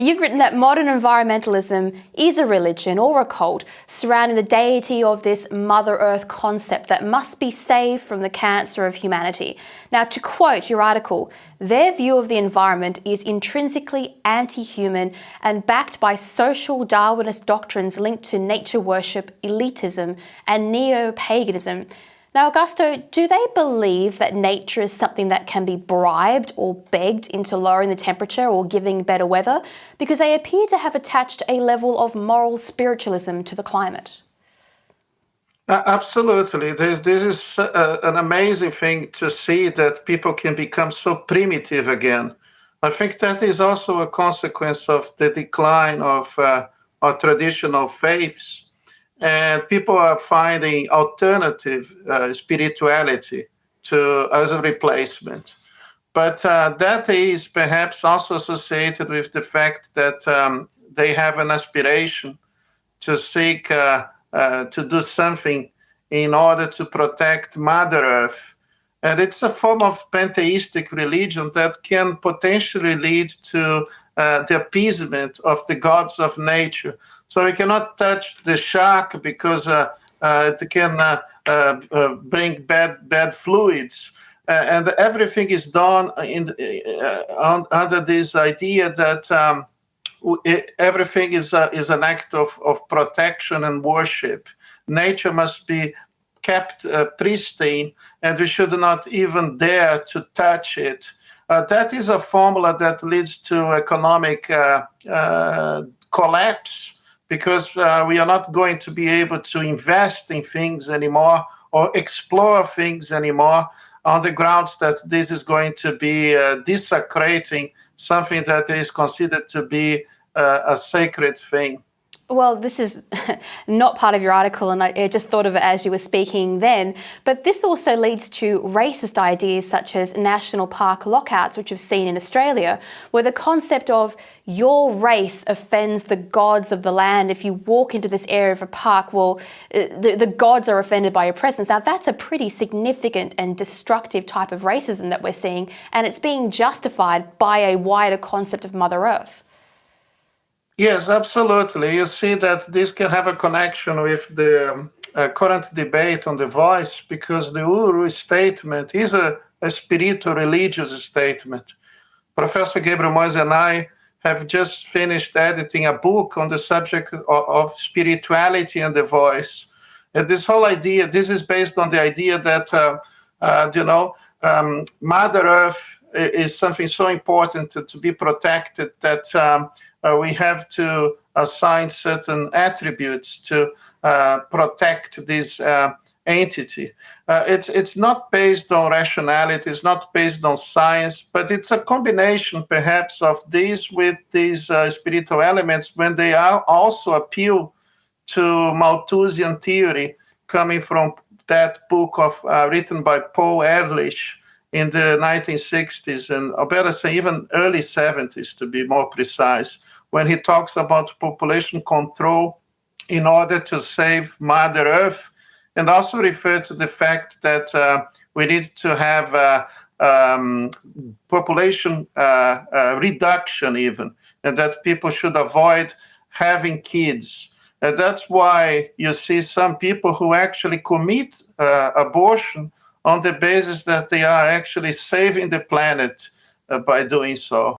You've written that modern environmentalism is a religion or a cult surrounding the deity of this Mother Earth concept that must be saved from the cancer of humanity. Now, to quote your article, their view of the environment is intrinsically anti-human and backed by social Darwinist doctrines linked to nature worship, elitism, and neo-paganism. Now, Augusto, do they believe that nature is something that can be bribed or begged into lowering the temperature or giving better weather? Because they appear to have attached a level of moral spiritualism to the climate. Absolutely. This is an amazing thing to see that people can become so primitive again. I think that is also a consequence of the decline of our traditional faiths. And people are finding alternative spirituality as a replacement. But that is perhaps also associated with the fact that they have an aspiration to seek to do something in order to protect Mother Earth. And it's a form of pantheistic religion that can potentially lead to the appeasement of the gods of nature. So we cannot touch the shark because it can bring bad fluids. And everything is done under this idea that everything is an act of protection and worship. Nature must be kept pristine, and we should not even dare to touch it. That is a formula that leads to economic collapse, because we are not going to be able to invest in things anymore or explore things anymore on the grounds that this is going to be desecrating something that is considered to be a sacred thing. Well, this is not part of your article, and I just thought of it as you were speaking then, but this also leads to racist ideas such as national park lockouts, which we've seen in Australia, where the concept of your race offends the gods of the land. If you walk into this area of a park, well, the gods are offended by your presence. Now, that's a pretty significant and destructive type of racism that we're seeing, and it's being justified by a wider concept of Mother Earth. Yes, absolutely. You see that this can have a connection with the current debate on the voice, because the Uru statement is a spiritual religious statement. Professor Gabriel Moise and I have just finished editing a book on the subject of spirituality and the voice. And this whole idea, this is based on the idea that, Mother Earth is something so important to be protected that we have to assign certain attributes to protect this entity. It's not based on rationality, it's not based on science, but it's a combination perhaps of these with these spiritual elements, when they are also appeal to Malthusian theory, coming from that book written by Paul Ehrlich in the 1960s, and I better say even early 70s to be more precise, when he talks about population control in order to save Mother Earth, and also refer to the fact that we need to have population reduction even, and that people should avoid having kids. And that's why you see some people who actually commit abortion on the basis that they are actually saving the planet by doing so.